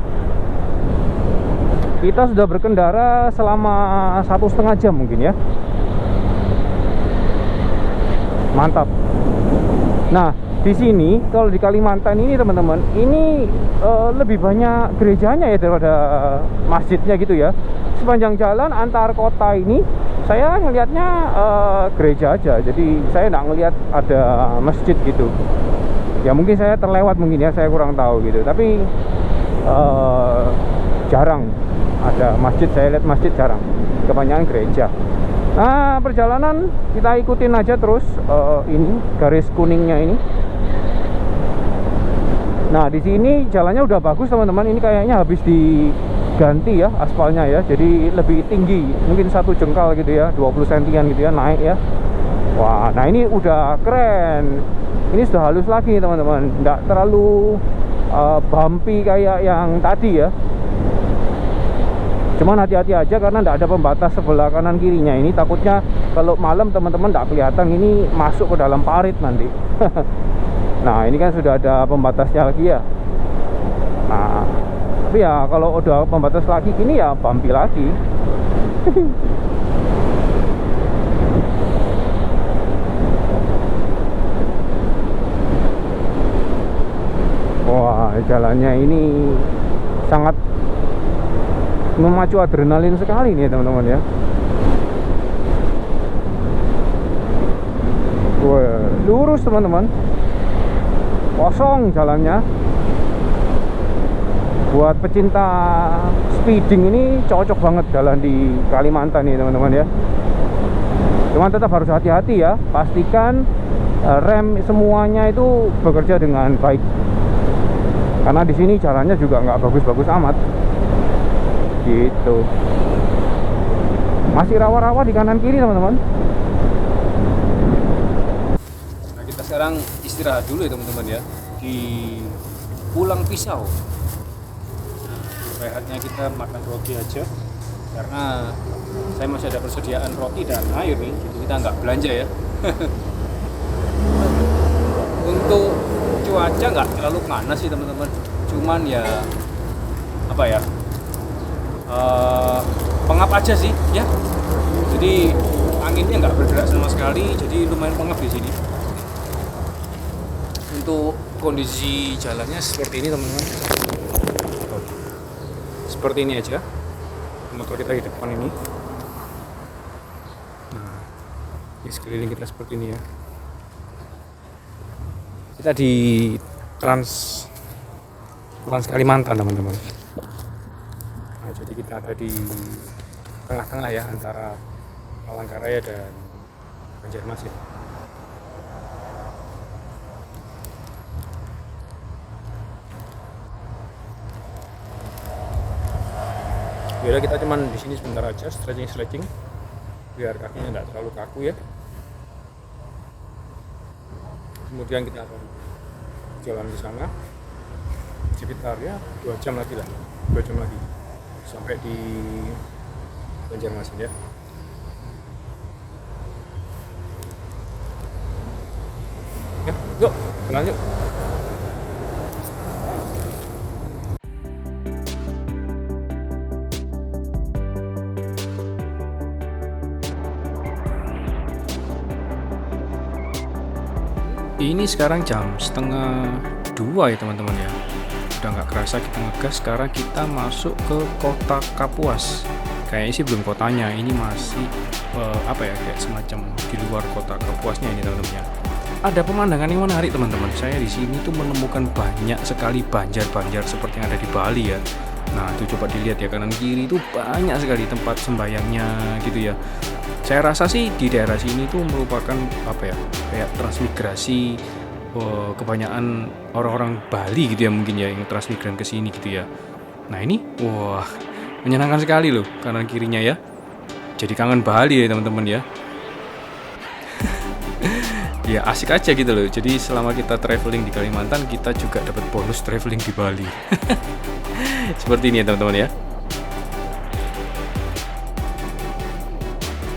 Kita sudah berkendara selama 1,5 jam mungkin ya. Mantap. Nah di sini kalau di Kalimantan ini teman-teman, ini lebih banyak gerejanya ya daripada masjidnya gitu ya. Sepanjang jalan antar kota ini saya ngelihatnya gereja aja, jadi saya nggak ngelihat ada masjid gitu ya. Mungkin saya terlewat mungkin ya, saya kurang tahu gitu, tapi jarang ada masjid. Saya lihat masjid jarang, kebanyakan gereja. Nah perjalanan kita ikutin aja terus ini garis kuningnya ini. Nah di sini jalannya udah bagus teman-teman. Ini kayaknya habis diganti ya aspalnya ya, jadi lebih tinggi, mungkin 1 jengkal gitu ya, 20 sentian gitu ya naik ya. Wah, nah ini udah keren. Ini sudah halus lagi teman-teman, nggak terlalu bumpy kayak yang tadi ya. Cuman hati-hati aja karena nggak ada pembatas sebelah kanan kirinya. Ini takutnya kalau malam teman-teman nggak kelihatan, ini masuk ke dalam parit nanti. Nah ini kan sudah ada pembatasnya lagi ya. Nah tapi ya kalau udah pembatas lagi gini ya bumpy lagi. Wah jalannya ini sangat memacu adrenalin sekali nih teman-teman ya. Wah lurus teman-teman, kosong jalannya. Buat pecinta speeding ini cocok banget jalan di Kalimantan nih teman-teman ya. Cuman tetap harus hati-hati ya, pastikan rem semuanya itu bekerja dengan baik. Karena di sini jalannya juga nggak bagus-bagus amat. Gitu. Masih rawa-rawa di kanan kiri teman-teman. Nah, kita sekarang istirahat dulu ya teman-teman ya di Pulang Pisau. Rehatnya kita makan roti aja karena saya masih ada persediaan roti dan air nih, jadi kita nggak belanja ya. Untuk cuaca nggak terlalu panas sih teman-teman, cuman ya apa ya, pengap aja sih ya. Jadi anginnya nggak bergerak sama sekali, jadi lumayan pengap di sini. Untuk kondisi jalannya seperti ini teman-teman, seperti ini aja. Motor kita di depan ini. Nah, di sekeliling kita seperti ini ya. Kita di Trans Kalimantan teman-teman. Nah, jadi kita ada di tengah-tengah ya antara Palangkaraya dan Banjarmasin. Biar kita cuman di sini sebentar aja stretching biar kakinya tidak terlalu kaku ya. Kemudian kita akan jalan ke sana sekitar ya 2 jam lagi sampai di Banjarmasin ya. Ya, yuk, jalan yuk. Ini sekarang jam 1:30 ya teman-teman ya. Udah nggak kerasa kita ngegas. Sekarang kita masuk ke kota Kapuas. Kayaknya sih belum kotanya. Ini masih apa ya, kayak semacam di luar kota Kapuasnya ini teman-teman ya. Ada pemandangan yang menarik teman-teman. Saya di sini tuh menemukan banyak sekali banjar-banjar seperti yang ada di Bali ya. Nah itu coba dilihat ya, kanan kiri itu banyak sekali tempat sembayangnya gitu ya. Saya rasa sih di daerah sini tuh merupakan apa ya, kayak transmigrasi kebanyakan orang-orang Bali gitu ya mungkin ya, yang transmigran ke sini gitu ya. Nah ini wah menyenangkan sekali loh kanan kirinya ya. Jadi kangen Bali ya teman-teman ya. Ya asik aja gitu loh. Jadi selama kita traveling di Kalimantan, kita juga dapat bonus traveling di Bali. Seperti ini ya teman-teman ya.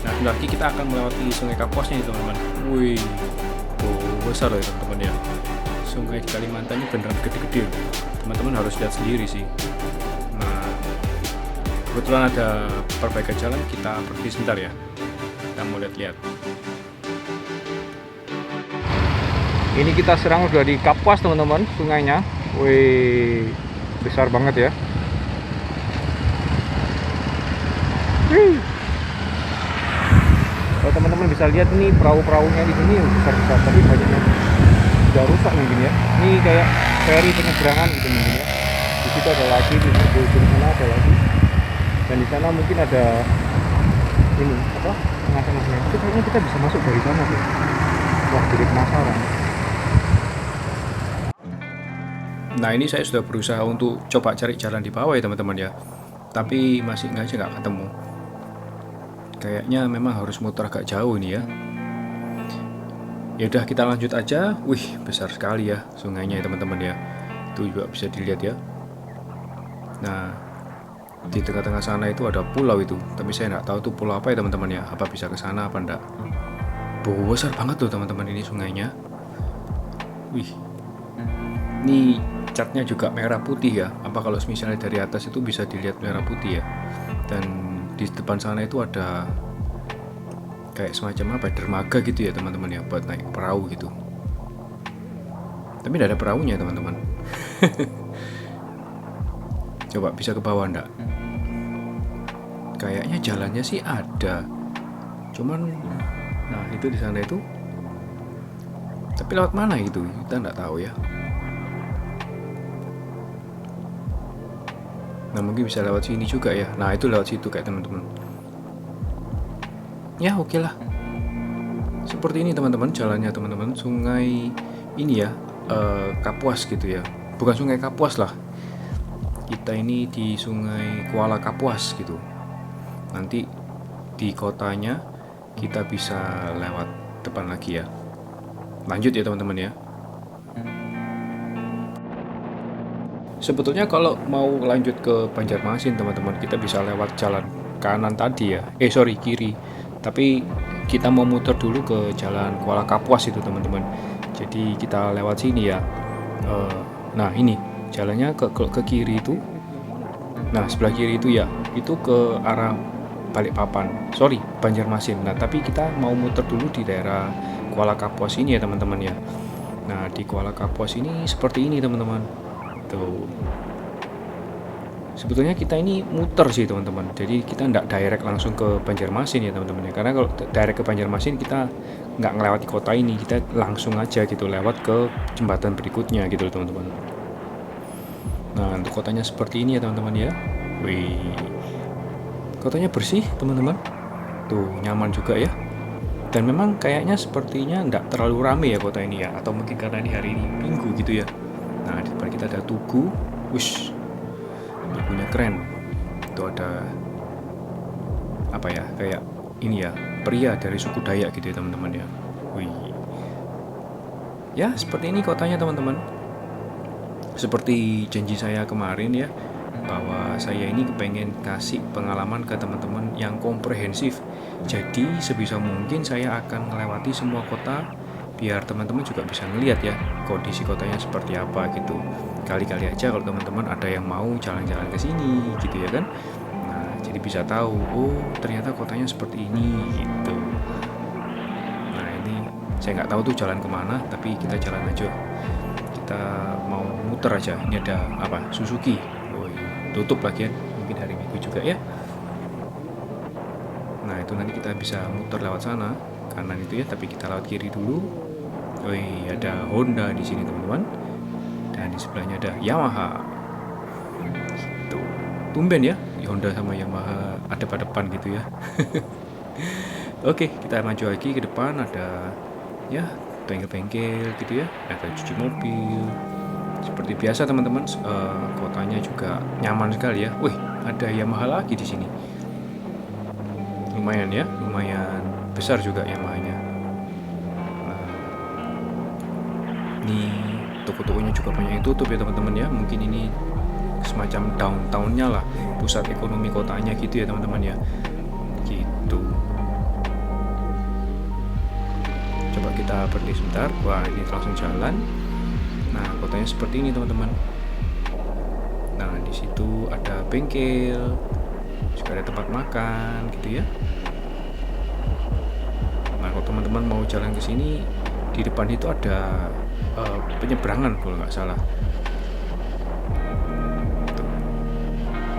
Nah lagi kita akan melewati Sungai Kapuasnya nih teman-teman. Wih, besar loh ya teman-teman ya. Sungai di Kalimantan ini beneran gede-gede. Teman-teman harus lihat sendiri sih. Nah kebetulan ada perbaikan jalan, kita pergi sebentar ya. Kita mau lihat-lihat. Ini kita serang udah di Kapuas teman-teman, sungainya. Wih, besar banget ya. Wih. Kalau teman-teman bisa lihat nih perahu-perahunya di sini besar-besar, tapi banyaknya udah rusak mungkin ya. Ini kayak feri penyeberangan gitu mungkin ya. Di situ ada lagi, di ujung sana ada lagi, dan di sana mungkin ada ini apa tengah-tengahnya. Itu kayaknya kita bisa masuk dari sana tuh. Wah, jadi penasaran. Nah ini saya sudah berusaha untuk coba cari jalan di bawah ya teman-teman ya, tapi masih nggak ketemu. Kayaknya memang harus muter agak jauh ini ya. Ya udah kita lanjut aja. Wih besar sekali ya sungainya ya teman-teman ya. Itu juga bisa dilihat ya. Nah di tengah-tengah sana itu ada pulau itu, tapi saya nggak tahu tuh pulau apa ya teman-teman ya. Apa bisa ke sana apa enggak? Besar banget tuh teman-teman ini sungainya. Wih, ini catnya juga merah putih ya. Apa kalau misalnya dari atas itu bisa dilihat merah putih ya. Dan di depan sana itu ada kayak semacam apa, dermaga gitu ya teman-teman ya, buat naik perahu gitu. Tapi tidak ada perahunya teman-teman. Coba bisa ke bawah enggak? Kayaknya jalannya sih ada, cuman nah itu di sana itu, tapi lewat mana itu kita nggak tahu ya. Nah mungkin bisa lewat sini juga ya. Nah itu lewat situ kayak teman-teman. Ya oke lah. Seperti ini teman-teman jalannya teman-teman. Sungai ini ya, Kapuas gitu ya. Bukan Sungai Kapuas lah. Kita ini di Sungai Kuala Kapuas gitu. Nanti di kotanya kita bisa lewat depan lagi ya. Lanjut ya teman-teman ya. Sebetulnya kalau mau lanjut ke Banjarmasin teman-teman, kita bisa lewat jalan kanan tadi ya. Kiri. Tapi kita mau muter dulu ke jalan Kuala Kapuas itu teman-teman. Jadi kita lewat sini ya. Nah ini jalannya ke kiri itu. Nah sebelah kiri itu ya, itu ke arah Balikpapan. Banjarmasin. Nah tapi kita mau muter dulu di daerah Kuala Kapuas ini ya teman-teman ya. Nah di Kuala Kapuas ini seperti ini teman-teman. Tuh. Sebetulnya kita ini muter sih teman-teman. Jadi kita nggak direct langsung ke Banjarmasin ya teman-teman ya. Karena kalau direct ke Banjarmasin kita nggak ngelewati kota ini, kita langsung aja gitu lewat ke jembatan berikutnya gitu teman-teman. Nah untuk kotanya seperti ini ya teman-teman ya. Wih, kotanya bersih teman-teman. Tuh nyaman juga ya. Dan memang kayaknya sepertinya nggak terlalu rame ya kota ini ya. Atau mungkin karena ini hari ini Minggu gitu ya. Nah di depan kita ada tugu. Wush, tugunya keren. Itu ada apa ya, kayak ini ya, pria dari suku Dayak gitu ya teman-teman ya. Wih, ya seperti ini kotanya teman-teman. Seperti janji saya kemarin ya, bahwa saya ini kepengen kasih pengalaman ke teman-teman yang komprehensif. Jadi sebisa mungkin saya akan melewati semua kota biar teman-teman juga bisa ngelihat ya kondisi kotanya seperti apa gitu. Kali-kali aja kalau teman-teman ada yang mau jalan-jalan ke sini gitu ya kan. Nah, jadi bisa tahu, oh ternyata kotanya seperti ini gitu. Nah, ini saya nggak tahu tuh jalan kemana, tapi kita jalan aja. Kita mau muter aja. Ini ada apa? Suzuki. Oh, tutup lagi ya. Mungkin hari Minggu juga ya. Nah, itu nanti kita bisa muter lewat sana kanan itu ya, tapi kita lewat kiri dulu. Wih, ada Honda di sini teman-teman. Dan di sebelahnya ada Yamaha. Gitu. Tumben ya, Honda sama Yamaha ada pada depan gitu ya. Oke, kita maju lagi ke depan, ada ya bengkel-bengkel gitu ya. Ada cuci mobil. Seperti biasa teman-teman, kotanya juga nyaman sekali ya. Wih, ada Yamaha lagi di sini. Lumayan ya, lumayan besar juga Yamaha-nya. Ini toko-tokonya juga banyak yang tutup ya teman-teman ya. Mungkin ini semacam downtown-nya lah, pusat ekonomi kotanya gitu ya teman-teman ya. Gitu. Coba kita berhenti sebentar. Wah, ini langsung jalan. Nah, kotanya seperti ini teman-teman. Nah, di situ ada bengkel, juga ada tempat makan gitu ya. Nah, kalau teman-teman mau jalan ke sini, di depan itu ada penyeberangan kalau nggak salah. Tuh.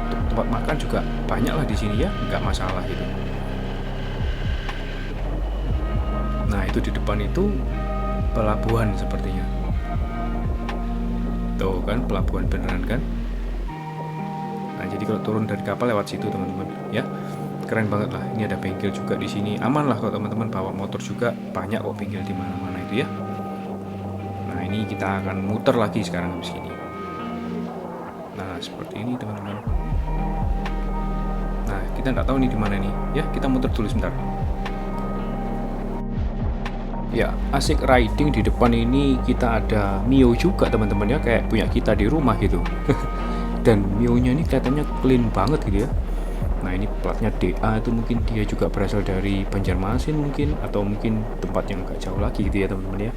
Untuk tempat makan juga banyak lah di sini ya, nggak masalah gitu. Nah itu di depan itu pelabuhan sepertinya. Tuh kan pelabuhan beneran kan. Nah jadi kalau turun dari kapal lewat situ teman-teman ya. Keren banget lah. Ini ada bengkel juga di sini. Aman lah kalau teman-teman bawa motor juga, banyak kok bengkel di mana-mana itu ya. Nah ini kita akan muter lagi sekarang di sini. Nah seperti ini teman-teman. Nah kita nggak tahu nih di mana nih. Ya kita muter dulu sebentar. Ya asik riding di depan ini kita ada Mio juga teman-teman ya, kayak punya kita di rumah gitu. Dan Mio-nya ini kelihatannya clean banget gitu ya. Nah ini platnya DA, itu mungkin dia juga berasal dari Banjarmasin mungkin, atau mungkin tempat yang agak jauh lagi gitu ya teman-teman ya.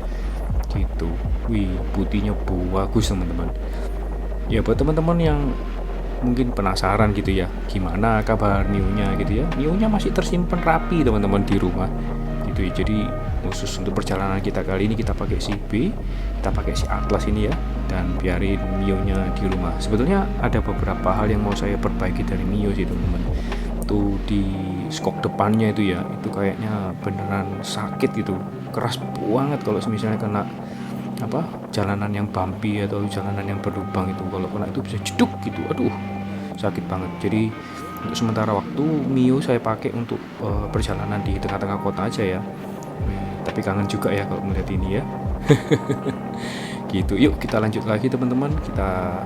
Gitu. Wih, putihnya bagus teman-teman. Ya buat teman-teman yang mungkin penasaran gitu ya, gimana kabar Mio-nya gitu ya. Mio-nya masih tersimpan rapi teman-teman di rumah. Gitu ya. Jadi khusus untuk perjalanan kita kali ini kita pakai si B, kita pakai si Atlas ini ya, dan biarin Mio-nya di rumah. Sebetulnya ada beberapa hal yang mau saya perbaiki dari Mio sih teman-teman. Tuh di skok depannya itu ya, itu kayaknya beneran sakit gitu, keras banget kalau misalnya kena jalanan yang bumpy atau jalanan yang berlubang itu. Kalau kena itu bisa jeduk gitu, aduh sakit banget. Jadi untuk sementara waktu Mio saya pakai untuk perjalanan di tengah-tengah kota aja ya. Tapi kangen juga ya kalau melihat ini ya. Gitu. Yuk kita lanjut lagi teman-teman. Kita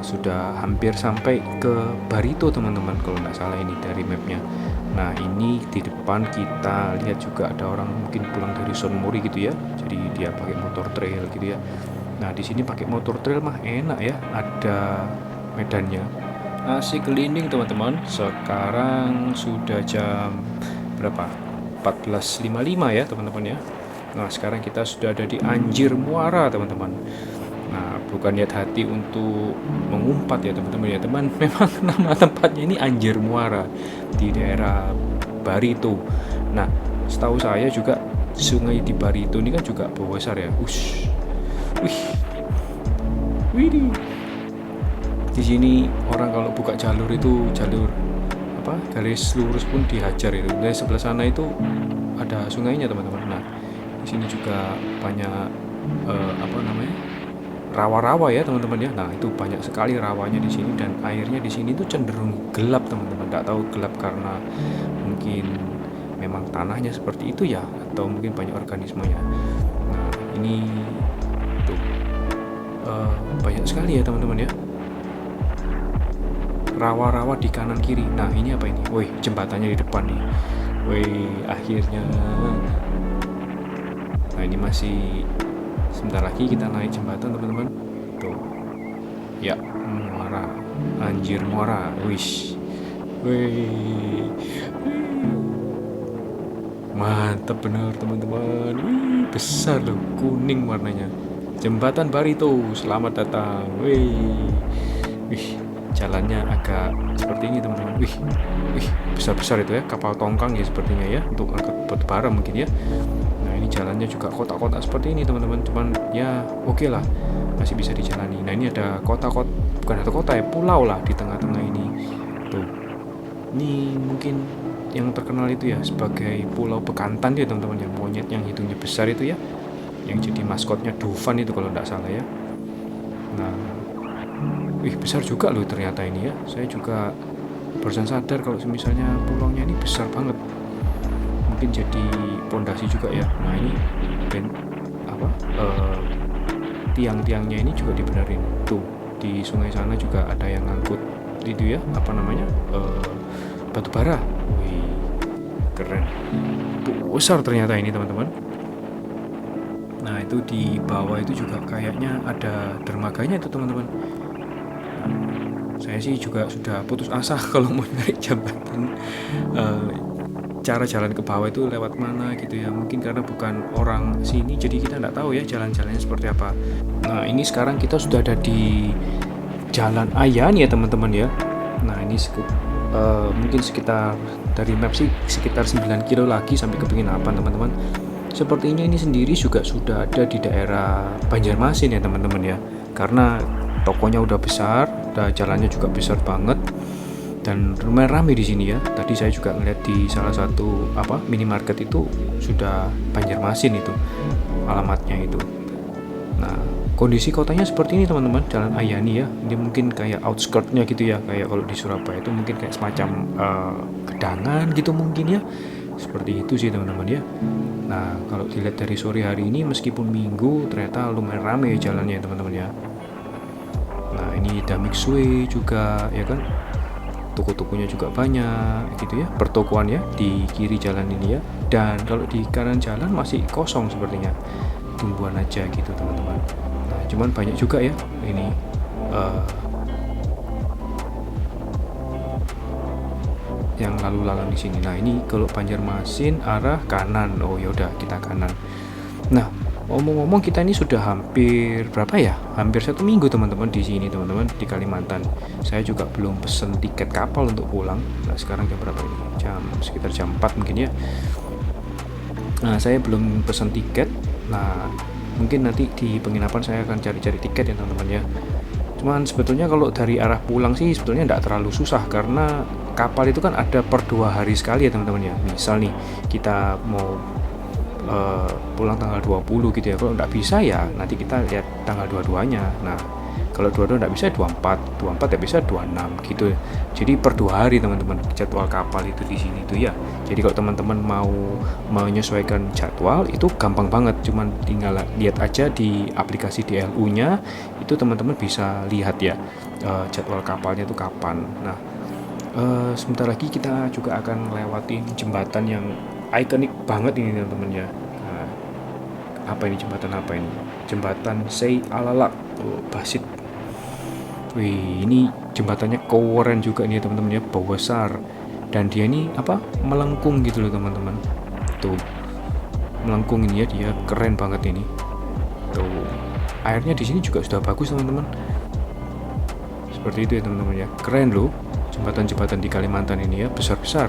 sudah hampir sampai ke Barito teman-teman kalau nggak salah ini dari mapnya. Nah ini di depan kita lihat juga ada orang mungkin pulang dari Sonmori gitu ya. Jadi dia pakai motor trail gitu ya. Nah di sini pakai motor trail mah enak ya, ada medannya. Asik gelinding teman-teman. Sekarang sudah jam berapa? 14.55 ya teman-teman ya. Nah sekarang kita sudah ada di Anjir Muara teman-teman. Nah bukan niat hati untuk mengumpat ya teman-teman ya, teman. Memang nama tempatnya ini Anjir Muara di daerah Barito. Nah setahu saya juga sungai di Barito ini kan juga besar ya. Wih. Di sini orang kalau buka jalur itu jalur garis lurus pun dihajar itu. Dari sebelah sana itu ada sungainya teman-teman. Nah di sini juga banyak rawa-rawa ya teman-teman ya. Nah itu banyak sekali rawanya di sini dan airnya di sini tuh cenderung gelap teman-teman. Nggak tahu gelap karena mungkin memang tanahnya seperti itu ya, atau mungkin banyak organismenya. Nah ini tuh banyak sekali ya teman-teman ya. Rawa-rawa di kanan kiri. Nah ini apa ini? Woi jembatannya di depan nih. Woi akhirnya. Nah ini masih sebentar lagi kita naik jembatan teman-teman. Tuh ya, Muara, Anjir Muara. Wih mantap bener teman-teman. Wih besar loh, kuning warnanya. Jembatan Barito, selamat datang. Wih jalannya agak seperti ini teman-teman. Wih besar-besar itu ya, kapal tongkang ya sepertinya ya, untuk angkat batu bara mungkin ya. Nah ini jalannya juga kotak-kotak seperti ini teman-teman, cuman ya oke lah, masih bisa dijalani. Nah ini ada kota-kota, bukan satu kota ya, pulau lah di tengah-tengah ini. Tuh ini mungkin yang terkenal itu ya sebagai Pulau Bekantan ya teman-teman ya, monyet yang hidungnya besar itu ya, yang jadi maskotnya Dufan itu kalau tidak salah ya. Nah besar juga loh ternyata ini ya. Saya juga barusan sadar kalau misalnya pulaunya ini besar banget. Mungkin jadi pondasi juga ya. Nah ini tiang-tiangnya ini juga dibenerin. Tuh di sungai sana juga ada yang ngangkut itu ya, batu bara. Wih keren. Besar ternyata ini teman-teman. Nah itu di bawah itu juga kayaknya ada dermaganya itu teman-teman. Saya sih juga sudah putus asa kalau mau naik jembatan. Cara jalan ke bawah itu lewat mana gitu ya, mungkin karena bukan orang sini jadi kita nggak tahu ya jalan-jalannya seperti apa. Nah ini sekarang kita sudah ada di Jalan Ayan ya teman-teman ya. Nah ini mungkin sekitar dari map sih sekitar 9 kilo lagi sampai ke Penginapan teman-teman. Sepertinya ini sendiri juga sudah ada di daerah Banjarmasin ya teman-teman ya, karena tokonya udah besar, udah jalannya juga besar banget, dan lumayan ramai di sini ya. Tadi saya juga ngeliat di salah satu minimarket itu sudah Banjarmasin itu alamatnya itu. Nah kondisi kotanya seperti ini teman-teman, Jalan Ayani ya. Ini mungkin kayak outskirtnya gitu ya, kayak kalau di Surabaya itu mungkin kayak semacam Gedangan gitu mungkin ya, seperti itu sih teman-teman ya. Nah kalau dilihat dari sore hari ini meskipun minggu ternyata lumayan ramai jalannya teman-teman ya. Nah ini Damixway juga ya kan, toko-tokonya juga banyak gitu ya, pertokoan ya di kiri jalan ini ya. Dan kalau di kanan jalan masih kosong sepertinya, tumbuhan aja gitu teman-teman. Nah cuman banyak juga ya ini yang lalu lalang di sini. Nah ini kalau Banjarmasin arah kanan. Oh yaudah kita kanan. Nah omong-omong kita ini sudah hampir berapa ya? Hampir 1 minggu teman-teman di sini teman-teman, di Kalimantan. Saya juga belum pesen tiket kapal untuk pulang. Nah sekarang jam berapa ini? Sekitar jam 4 mungkin ya. Nah saya belum pesen tiket. Nah mungkin nanti di penginapan saya akan cari-cari tiket ya teman-teman ya. Cuman sebetulnya kalau dari arah pulang sih sebetulnya tidak terlalu susah, karena kapal itu kan ada per 2 hari sekali ya teman-teman ya. Misal nih kita mau pulang tanggal 20 gitu ya. Kalau nggak bisa ya nanti kita lihat tanggal 22-nya. Nah, kalau 22 nggak bisa 24 ya bisa 26 gitu. Jadi per 2 hari teman-teman jadwal kapal itu di sini tuh ya. Jadi kalau teman-teman mau menyesuaikan jadwal itu gampang banget, cuman tinggal lihat aja di aplikasi DLU-nya, itu teman-teman bisa lihat ya jadwal kapalnya itu kapan. Nah, sebentar lagi kita juga akan lewatin jembatan yang ikonik banget ini teman-teman ya. Nah, apa ini jembatan apa ini? Jembatan Sei Alalak, Basit. Wih, ini jembatannya keren juga nih teman-teman ya, besar. Dan dia ini apa? Melengkung gitu loh teman-teman. Tuh. Melengkung ini ya, dia keren banget ini. Tuh. Airnya di sini juga sudah bagus teman-teman. Seperti itu ya teman-teman ya. Keren loh. Jembatan-jembatan di Kalimantan ini ya, besar-besar.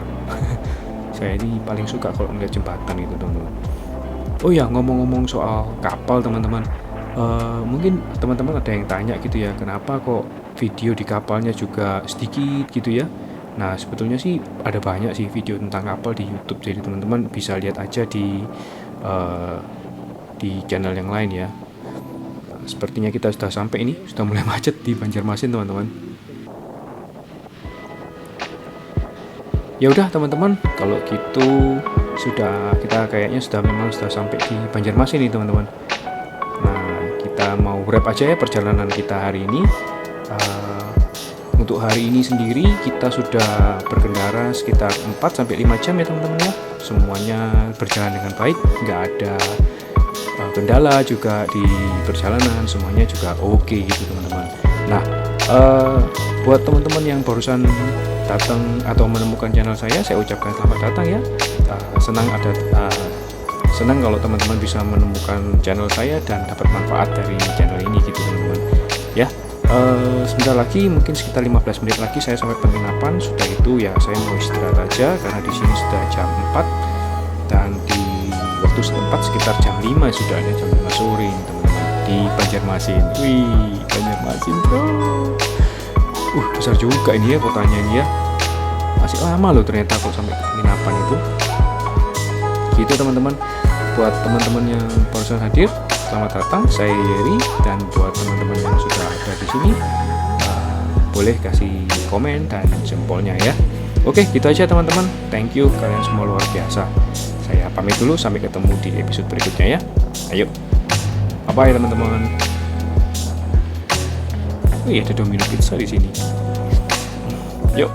Saya ini paling suka kalau melihat jembatan itu teman-teman. Oh ya, ngomong-ngomong soal kapal teman-teman, mungkin teman-teman ada yang tanya gitu ya, kenapa kok video di kapalnya juga sedikit gitu ya. Nah, sebetulnya sih ada banyak sih video tentang kapal di YouTube, jadi teman-teman bisa lihat aja di channel yang lain ya. Nah, sepertinya kita sudah sampai ini, sudah mulai macet di Banjarmasin teman-teman. Ya udah teman-teman, kalau gitu kita kayaknya memang sudah sampai di Banjarmasin nih teman-teman. Nah, kita mau wrap aja ya perjalanan kita hari ini. Untuk hari ini sendiri kita sudah berkendara sekitar 4-5 jam ya teman-teman ya. Semuanya berjalan dengan baik, nggak ada kendala juga di perjalanan, semuanya juga oke gitu teman-teman. Nah, buat teman-teman yang barusan datang atau menemukan channel saya ucapkan selamat datang ya. Senang kalau teman-teman bisa menemukan channel saya dan dapat manfaat dari channel ini gitu teman-teman ya. Sebentar lagi, mungkin sekitar 15 menit lagi saya sampai penginapan. Sudah itu ya saya mau istirahat aja karena di sini sudah jam 4 dan di waktu setempat sekitar jam 5 sudah ada, jam 5 sore teman-teman di Banjarmasin. Wih, Banjarmasin bro. Besar juga ini ya kotanya ini ya. Masih lama loh ternyata kok sampai penginapan itu. Gitu teman-teman. Buat teman-teman yang barusan hadir, selamat datang. Saya Yeri, dan buat teman-teman yang sudah ada di sini, boleh kasih komen dan jempolnya ya. Oke, gitu aja teman-teman. Thank you, kalian semua luar biasa. Saya pamit dulu, sampai ketemu di episode berikutnya ya. Ayo. Bye-bye teman-teman. Wih, ada Domino Pizza di sini. Yuk.